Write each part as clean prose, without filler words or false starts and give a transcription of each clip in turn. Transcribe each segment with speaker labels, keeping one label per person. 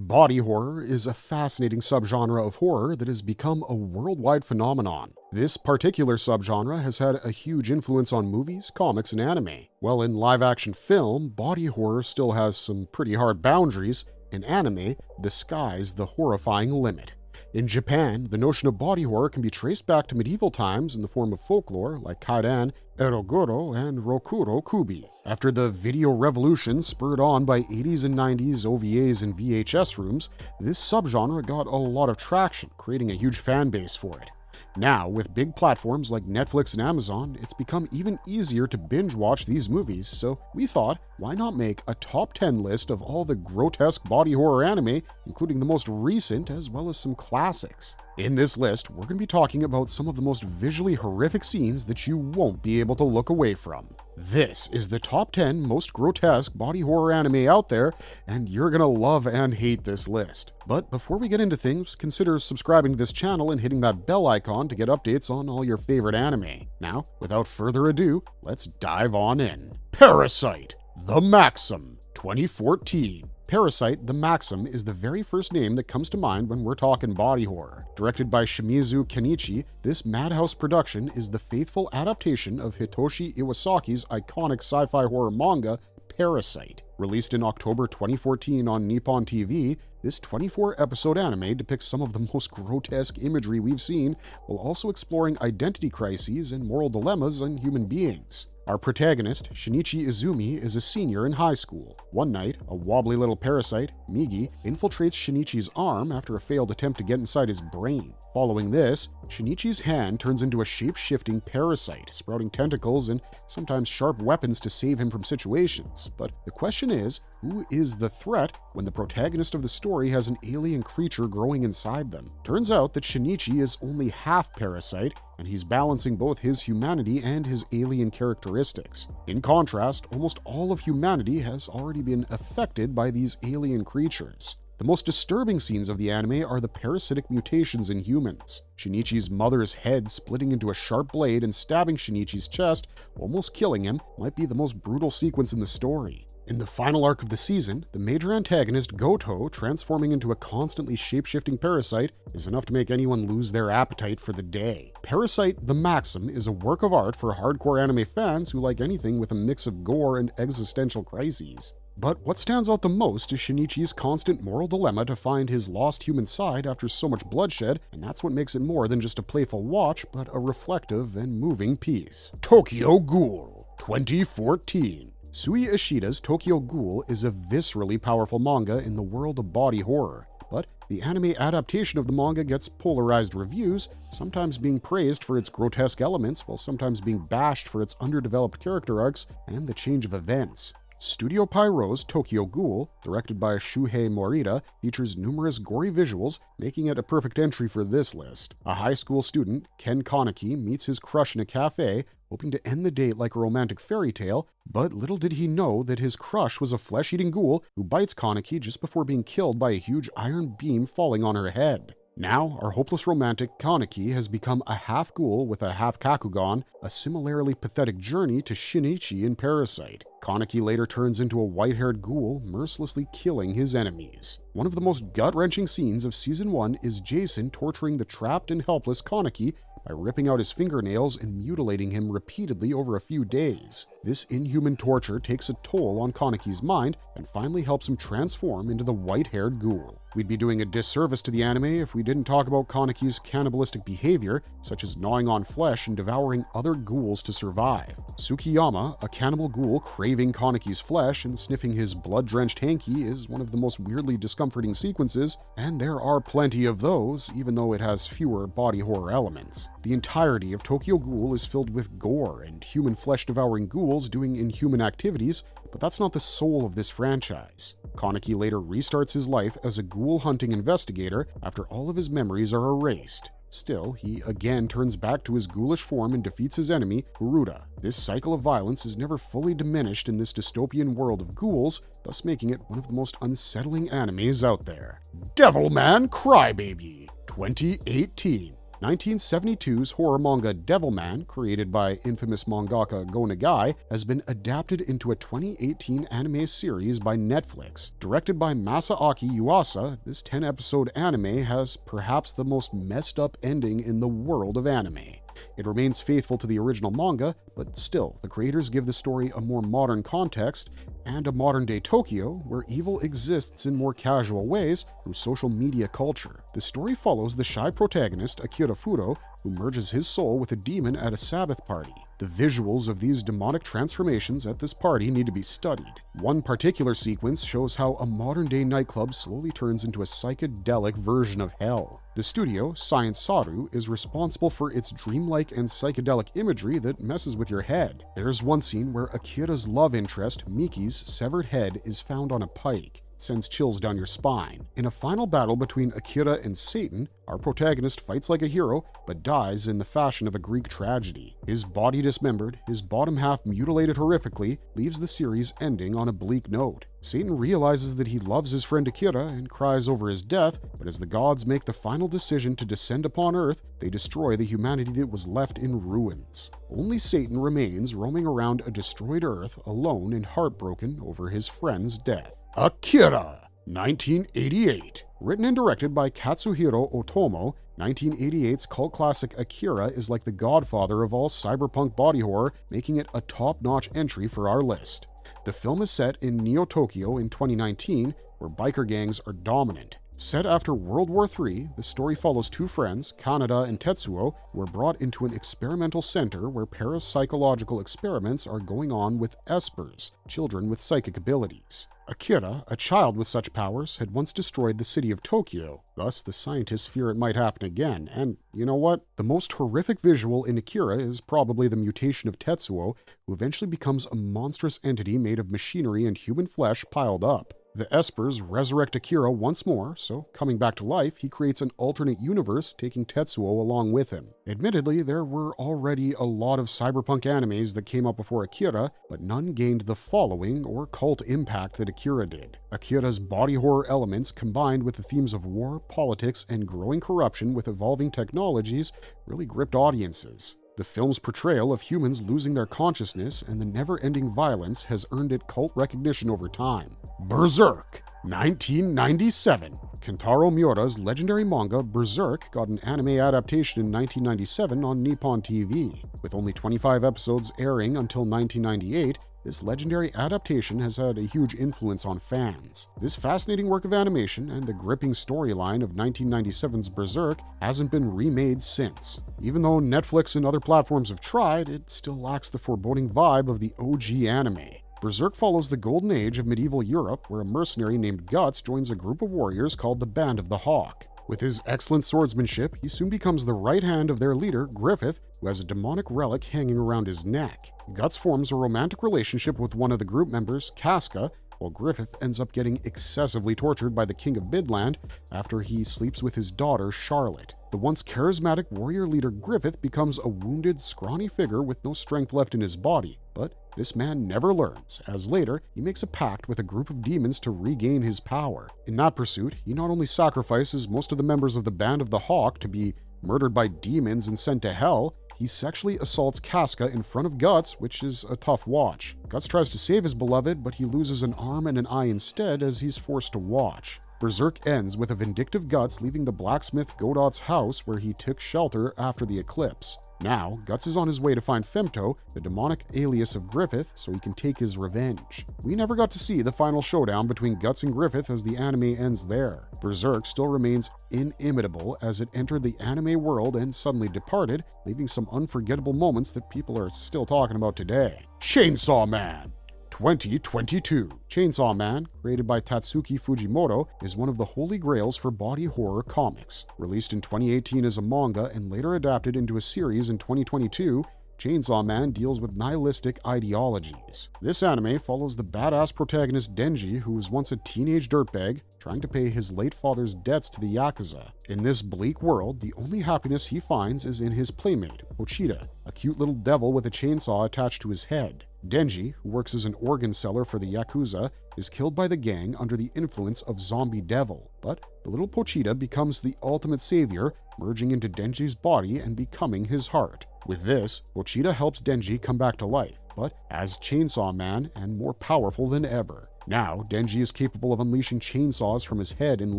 Speaker 1: Body horror is a fascinating subgenre of horror that has become a worldwide phenomenon. This particular subgenre has had a huge influence on movies, comics, and anime. While in live-action film, body horror still has some pretty hard boundaries, in anime, the sky's the horrifying limit. In Japan, the notion of body horror can be traced back to medieval times in the form of folklore like kaidan, eroguro, and rokuro kubi. After the video revolution spurred on by 80s and 90s OVAs and VHS rooms, this subgenre got a lot of traction, creating a huge fan base for it. Now, with big platforms like Netflix and Amazon, it's become even easier to binge watch these movies, so we thought, why not make a top 10 list of all the grotesque body horror anime, including the most recent as well as some classics. In this list, we're going to be talking about some of the most visually horrific scenes that you won't be able to look away from. This is the top 10 most grotesque body horror anime out there, and you're gonna love and hate this list. But before we get into things, consider subscribing to this channel and hitting that bell icon to get updates on all your favorite anime. Now, without further ado, let's dive on in. Parasite The Maxim, 2014. Parasite The Maxim is the very first name that comes to mind when we're talking body horror. Directed by Shimizu Kenichi, this madhouse production is the faithful adaptation of Hitoshi Iwasaki's iconic sci-fi horror manga, Parasite. Released in October 2014 on Nippon TV, this 24-episode anime depicts some of the most grotesque imagery we've seen, while also exploring identity crises and moral dilemmas in human beings. Our protagonist, Shinichi Izumi, is a senior in high school. One night, a wobbly little parasite, Migi, infiltrates Shinichi's arm after a failed attempt to get inside his brain. Following this, Shinichi's hand turns into a shape-shifting parasite, sprouting tentacles and sometimes sharp weapons to save him from situations. But the question is, who is the threat when the protagonist of the story has an alien creature growing inside them? Turns out that Shinichi is only half parasite, and he's balancing both his humanity and his alien characteristics. In contrast, almost all of humanity has already been affected by these alien creatures. The most disturbing scenes of the anime are the parasitic mutations in humans. Shinichi's mother's head splitting into a sharp blade and stabbing Shinichi's chest, almost killing him, might be the most brutal sequence in the story. In the final arc of the season, the major antagonist Goto transforming into a constantly shape-shifting parasite is enough to make anyone lose their appetite for the day. Parasite The Maxim is a work of art for hardcore anime fans who like anything with a mix of gore and existential crises. But what stands out the most is Shinichi's constant moral dilemma to find his lost human side after so much bloodshed, and that's what makes it more than just a playful watch, but a reflective and moving piece. Tokyo Ghoul, 2014. Sui Ishida's Tokyo Ghoul is a viscerally powerful manga in the world of body horror, but the anime adaptation of the manga gets polarized reviews, sometimes being praised for its grotesque elements, while sometimes being bashed for its underdeveloped character arcs and the change of events. Studio Pierrot's Tokyo Ghoul, directed by Shuhei Morita, features numerous gory visuals, making it a perfect entry for this list. A high school student, Ken Kaneki, meets his crush in a cafe, hoping to end the date like a romantic fairy tale, but little did he know that his crush was a flesh-eating ghoul who bites Kaneki just before being killed by a huge iron beam falling on her head. Now, our hopeless romantic Kaneki has become a half ghoul with a half Kakugan, a similarly pathetic journey to Shinichi in Parasite. Kaneki later turns into a white-haired ghoul, mercilessly killing his enemies. One of the most gut-wrenching scenes of Season 1 is Jason torturing the trapped and helpless Kaneki by ripping out his fingernails and mutilating him repeatedly over a few days. This inhuman torture takes a toll on Kaneki's mind and finally helps him transform into the white-haired ghoul. We'd be doing a disservice to the anime if we didn't talk about Kaneki's cannibalistic behavior, such as gnawing on flesh and devouring other ghouls to survive. Tsukiyama, a cannibal ghoul craving Kaneki's flesh and sniffing his blood-drenched hanky, is one of the most weirdly discomforting sequences, and there are plenty of those, even though it has fewer body horror elements. The entirety of Tokyo Ghoul is filled with gore and human flesh-devouring ghouls doing inhuman activities, but that's not the soul of this franchise. Kaneki later restarts his life as a ghoul-hunting investigator after all of his memories are erased. Still, he again turns back to his ghoulish form and defeats his enemy, Furuta. This cycle of violence is never fully diminished in this dystopian world of ghouls, thus making it one of the most unsettling animes out there. Man Crybaby, 2018. 1972's horror manga Devilman, created by infamous mangaka Go Nagai, has been adapted into a 2018 anime series by Netflix. Directed by Masaaki Yuasa, this 10-episode anime has perhaps the most messed up ending in the world of anime. It remains faithful to the original manga, but still, the creators give the story a more modern context and a modern-day Tokyo where evil exists in more casual ways through social media culture. The story follows the shy protagonist Akira Furo, who merges his soul with a demon at a Sabbath party. The visuals of these demonic transformations at this party need to be studied. One particular sequence shows how a modern-day nightclub slowly turns into a psychedelic version of hell. The studio, Science Saru, is responsible for its dreamlike and psychedelic imagery that messes with your head. There's one scene where Akira's love interest, Miki's severed head, is found on a pike. It sends chills down your spine. In a final battle between Akira and Satan, our protagonist fights like a hero, but dies in the fashion of a Greek tragedy. His body dismembered, his bottom half mutilated horrifically, leaves the series ending on a bleak note. Satan realizes that he loves his friend Akira and cries over his death, but as the gods make the final decision to descend upon Earth, they destroy the humanity that was left in ruins. Only Satan remains roaming around a destroyed Earth, alone and heartbroken over his friend's death. Akira, 1988. Written and directed by Katsuhiro Otomo, 1988's cult classic Akira is like the godfather of all cyberpunk body horror, making it a top-notch entry for our list. The film is set in Neo-Tokyo in 2019, where biker gangs are dominant. Set after World War III, the story follows two friends, Kaneda and Tetsuo, who are brought into an experimental center where parapsychological experiments are going on with espers, children with psychic abilities. Akira, a child with such powers, had once destroyed the city of Tokyo. Thus, the scientists fear it might happen again. And you know what? The most horrific visual in Akira is probably the mutation of Tetsuo, who eventually becomes a monstrous entity made of machinery and human flesh piled up. The espers resurrect Akira once more, so coming back to life, he creates an alternate universe, taking Tetsuo along with him. Admittedly, there were already a lot of cyberpunk animes that came out before Akira, but none gained the following or cult impact that Akira did. Akira's body horror elements, combined with the themes of war, politics, and growing corruption with evolving technologies, really gripped audiences. The film's portrayal of humans losing their consciousness and the never-ending violence has earned it cult recognition over time. Berserk, 1997. Kentaro Miura's legendary manga Berserk got an anime adaptation in 1997 on Nippon TV. With only 25 episodes airing until 1998, this legendary adaptation has had a huge influence on fans. This fascinating work of animation and the gripping storyline of 1997's Berserk hasn't been remade since. Even though Netflix and other platforms have tried, it still lacks the foreboding vibe of the OG anime. Berserk follows the golden age of medieval Europe, where a mercenary named Guts joins a group of warriors called the Band of the Hawk. With his excellent swordsmanship, he soon becomes the right hand of their leader, Griffith, who has a demonic relic hanging around his neck. Guts forms a romantic relationship with one of the group members, Casca, while Griffith ends up getting excessively tortured by the King of Midland after he sleeps with his daughter, Charlotte. The once charismatic warrior leader Griffith becomes a wounded, scrawny figure with no strength left in his body, but this man never learns, as later he makes a pact with a group of demons to regain his power. In that pursuit, he not only sacrifices most of the members of the Band of the Hawk to be murdered by demons and sent to hell, he sexually assaults Casca in front of Guts, which is a tough watch. Guts tries to save his beloved, but he loses an arm and an eye instead as he's forced to watch. Berserk ends with a vindictive Guts leaving the blacksmith Godot's house where he took shelter after the eclipse. Now, Guts is on his way to find Femto, the demonic alias of Griffith, so he can take his revenge. We never got to see the final showdown between Guts and Griffith as the anime ends there. Berserk still remains inimitable as it entered the anime world and suddenly departed, leaving some unforgettable moments that people are still talking about today. Chainsaw Man, 2022. Chainsaw Man, created by Tatsuki Fujimoto, is one of the holy grails for body horror comics. Released in 2018 as a manga and later adapted into a series in 2022, Chainsaw Man deals with nihilistic ideologies. This anime follows the badass protagonist Denji, who was once a teenage dirtbag trying to pay his late father's debts to the Yakuza. In this bleak world, the only happiness he finds is in his playmate, Pochita, a cute little devil with a chainsaw attached to his head. Denji, who works as an organ seller for the Yakuza, is killed by the gang under the influence of Zombie Devil, but the little Pochita becomes the ultimate savior, merging into Denji's body and becoming his heart. With this, Pochita helps Denji come back to life, but as Chainsaw Man and more powerful than ever. Now, Denji is capable of unleashing chainsaws from his head and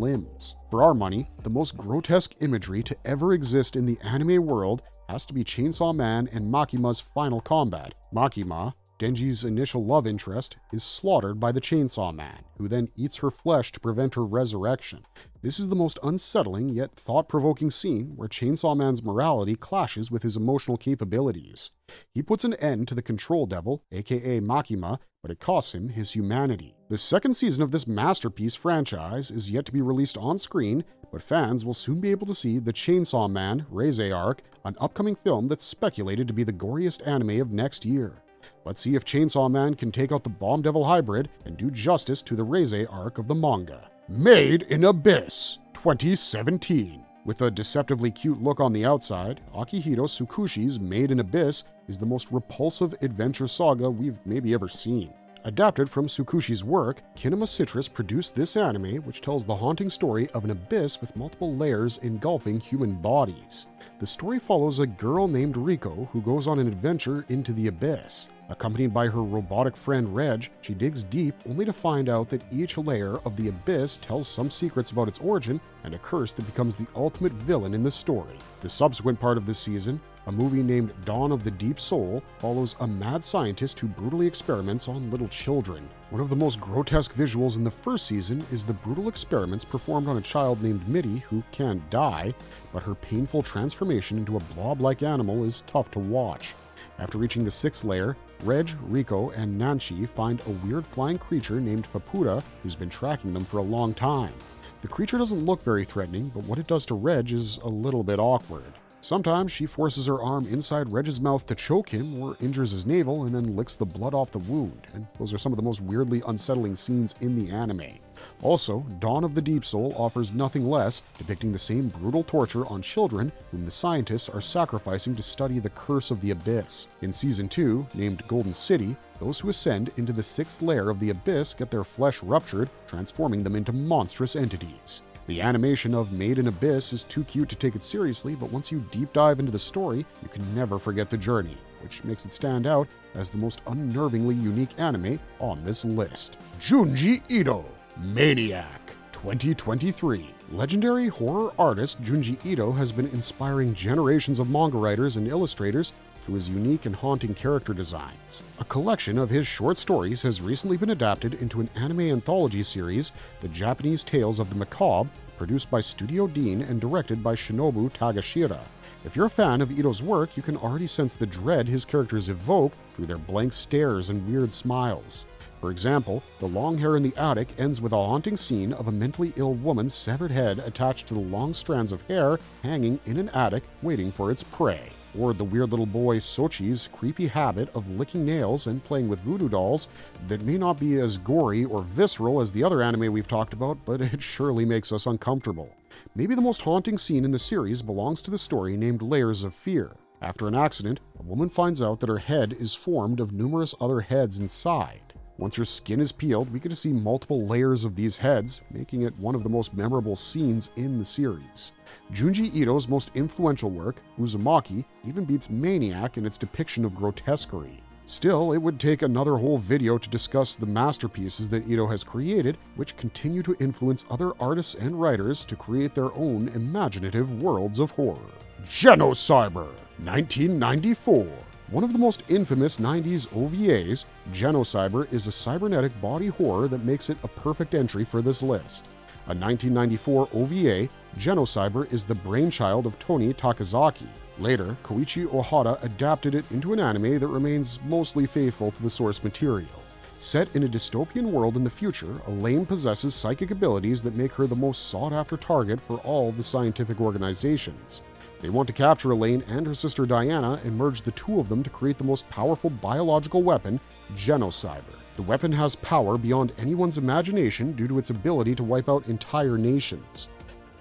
Speaker 1: limbs. For our money, the most grotesque imagery to ever exist in the anime world has to be Chainsaw Man and Makima's final combat. Makima, Denji's initial love interest, is slaughtered by the Chainsaw Man, who then eats her flesh to prevent her resurrection. This is the most unsettling yet thought-provoking scene where Chainsaw Man's morality clashes with his emotional capabilities. He puts an end to the Control Devil, aka Makima, but it costs him his humanity. The second season of this masterpiece franchise is yet to be released on screen, but fans will soon be able to see the Chainsaw Man Reize arc, an upcoming film that's speculated to be the goriest anime of next year. Let's see if Chainsaw Man can take out the Bomb Devil hybrid and do justice to the Reize arc of the manga. Made in Abyss, 2017. With a deceptively cute look on the outside, Akihiro Tsukushi's Made in Abyss is the most repulsive adventure saga we've maybe ever seen. Adapted from Tsukushi's work, Kinema Citrus produced this anime, which tells the haunting story of an abyss with multiple layers engulfing human bodies. The story follows a girl named Riko who goes on an adventure into the abyss. Accompanied by her robotic friend Reg, she digs deep only to find out that each layer of the abyss tells some secrets about its origin and a curse that becomes the ultimate villain in the story. The subsequent part of this season, a movie named Dawn of the Deep Soul, follows a mad scientist who brutally experiments on little children. One of the most grotesque visuals in the first season is the brutal experiments performed on a child named Mitty who can't die, but her painful transformation into a blob-like animal is tough to watch. After reaching the 6th layer, Reg, Riko, and Nanchi find a weird flying creature named Fapuda who's been tracking them for a long time. The creature doesn't look very threatening, but what it does to Reg is a little bit awkward. Sometimes she forces her arm inside Reg's mouth to choke him or injures his navel and then licks the blood off the wound, and those are some of the most weirdly unsettling scenes in the anime. Also, Dawn of the Deep Soul offers nothing less, depicting the same brutal torture on children whom the scientists are sacrificing to study the curse of the abyss. In Season 2, named Golden City, those who ascend into the 6th layer of the abyss get their flesh ruptured, transforming them into monstrous entities. The animation of Made in Abyss is too cute to take it seriously, but once you deep dive into the story, you can never forget the journey, which makes it stand out as the most unnervingly unique anime on this list. Junji Ito, Maniac, 2023. Legendary horror artist Junji Ito has been inspiring generations of manga writers and illustrators through his unique and haunting character designs. A collection of his short stories has recently been adapted into an anime anthology series, The Japanese Tales of the Macabre, produced by Studio Dean and directed by Shinobu Takashira. If you're a fan of Ito's work, you can already sense the dread his characters evoke through their blank stares and weird smiles. For example, The Long Hair in the Attic ends with a haunting scene of a mentally ill woman's severed head attached to the long strands of hair hanging in an attic waiting for its prey. Or the weird little boy Sochi's creepy habit of licking nails and playing with voodoo dolls that may not be as gory or visceral as the other anime we've talked about, but it surely makes us uncomfortable. Maybe the most haunting scene in the series belongs to the story named Layers of Fear. After an accident, a woman finds out that her head is formed of numerous other heads inside. Once her skin is peeled, we get to see multiple layers of these heads, making it one of the most memorable scenes in the series. Junji Ito's most influential work, Uzumaki, even beats Maniac in its depiction of grotesquerie. Still, it would take another whole video to discuss the masterpieces that Ito has created, which continue to influence other artists and writers to create their own imaginative worlds of horror. Genocyber, 1994. One of the most infamous 90s OVAs, Genocyber is a cybernetic body horror that makes it a perfect entry for this list. A 1994 OVA, Genocyber is the brainchild of Tony Takazaki. Later, Koichi Ohara adapted it into an anime that remains mostly faithful to the source material. Set in a dystopian world in the future, Elaine possesses psychic abilities that make her the most sought-after target for all the scientific organizations. They want to capture Elaine and her sister Diana and merge the two of them to create the most powerful biological weapon, Genocyber. The weapon has power beyond anyone's imagination due to its ability to wipe out entire nations.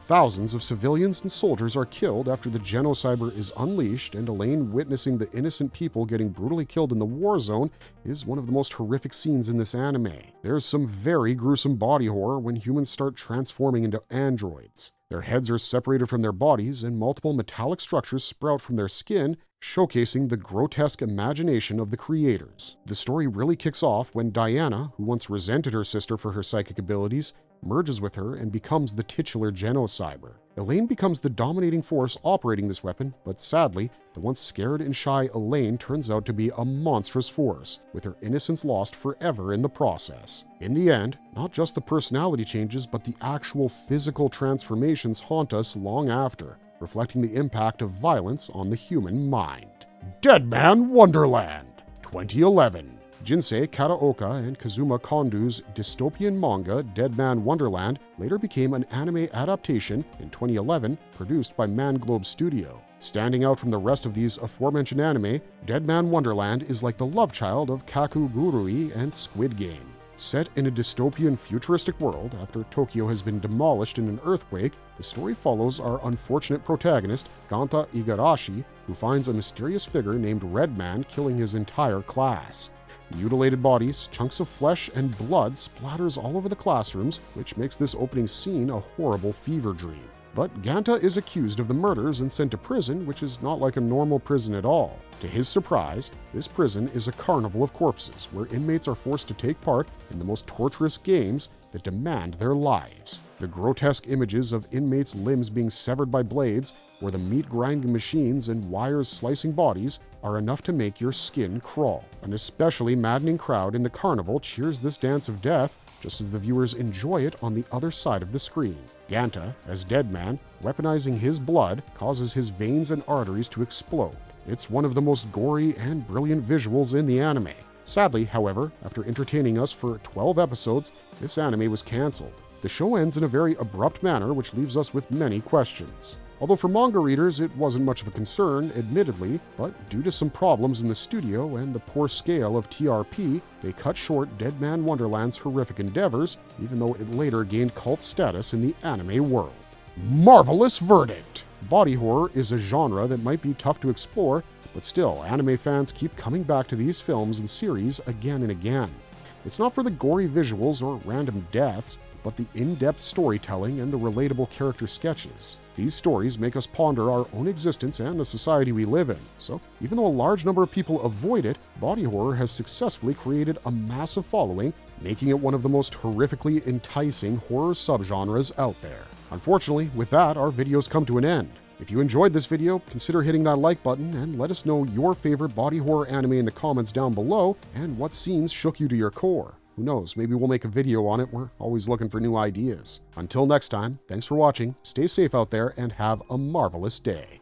Speaker 1: Thousands of civilians and soldiers are killed after the Genocyber is unleashed, and Elaine witnessing the innocent people getting brutally killed in the war zone is one of the most horrific scenes in this anime. There's some very gruesome body horror when humans start transforming into androids. Their heads are separated from their bodies, and multiple metallic structures sprout from their skin, showcasing the grotesque imagination of the creators. The story really kicks off when Diana, who once resented her sister for her psychic abilities, merges with her and becomes the titular Genocyber. Elaine becomes the dominating force operating this weapon, but sadly, the once scared and shy Elaine turns out to be a monstrous force, with her innocence lost forever in the process. In the end, not just the personality changes, but the actual physical transformations haunt us long after, reflecting the impact of violence on the human mind. Dead Man Wonderland, 2011. Jinsei Kataoka and Kazuma Kondo's dystopian manga Dead Man Wonderland later became an anime adaptation in 2011 produced by Man Studio. Standing out from the rest of these aforementioned anime, Dead Man Wonderland is like the love child of Kakugurui and Squid Game. Set in a dystopian futuristic world after Tokyo has been demolished in an earthquake, the story follows our unfortunate protagonist, Ganta Igarashi, who finds a mysterious figure named Red Man killing his entire class. Mutilated bodies, chunks of flesh, and blood splatters all over the classrooms, which makes this opening scene a horrible fever dream. But Ganta is accused of the murders and sent to prison, which is not like a normal prison at all. To his surprise, this prison is a carnival of corpses, where inmates are forced to take part in the most torturous games that demand their lives. The grotesque images of inmates' limbs being severed by blades, or the meat-grinding machines and wires slicing bodies, are enough to make your skin crawl. An especially maddening crowd in the carnival cheers this dance of death, just as the viewers enjoy it on the other side of the screen. Ganta, as Dead Man, weaponizing his blood, causes his veins and arteries to explode. It's one of the most gory and brilliant visuals in the anime. Sadly, however, after entertaining us for 12 episodes, this anime was cancelled. The show ends in a very abrupt manner, which leaves us with many questions. Although for manga readers it wasn't much of a concern, admittedly, but due to some problems in the studio and the poor scale of TRP, they cut short Dead Man Wonderland's horrific endeavors, even though it later gained cult status in the anime world. Marvelous verdict! Body horror is a genre that might be tough to explore, but still, anime fans keep coming back to these films and series again and again. It's not for the gory visuals or random deaths, but the in-depth storytelling and the relatable character sketches. These stories make us ponder our own existence and the society we live in. So, even though a large number of people avoid it, body horror has successfully created a massive following, making it one of the most horrifically enticing horror subgenres out there. Unfortunately, with that, our videos come to an end. If you enjoyed this video, consider hitting that like button and let us know your favorite body horror anime in the comments down below and what scenes shook you to your core. Who knows, maybe we'll make a video on it. We're always looking for new ideas. Until next time, thanks for watching, stay safe out there, and have a marvelous day.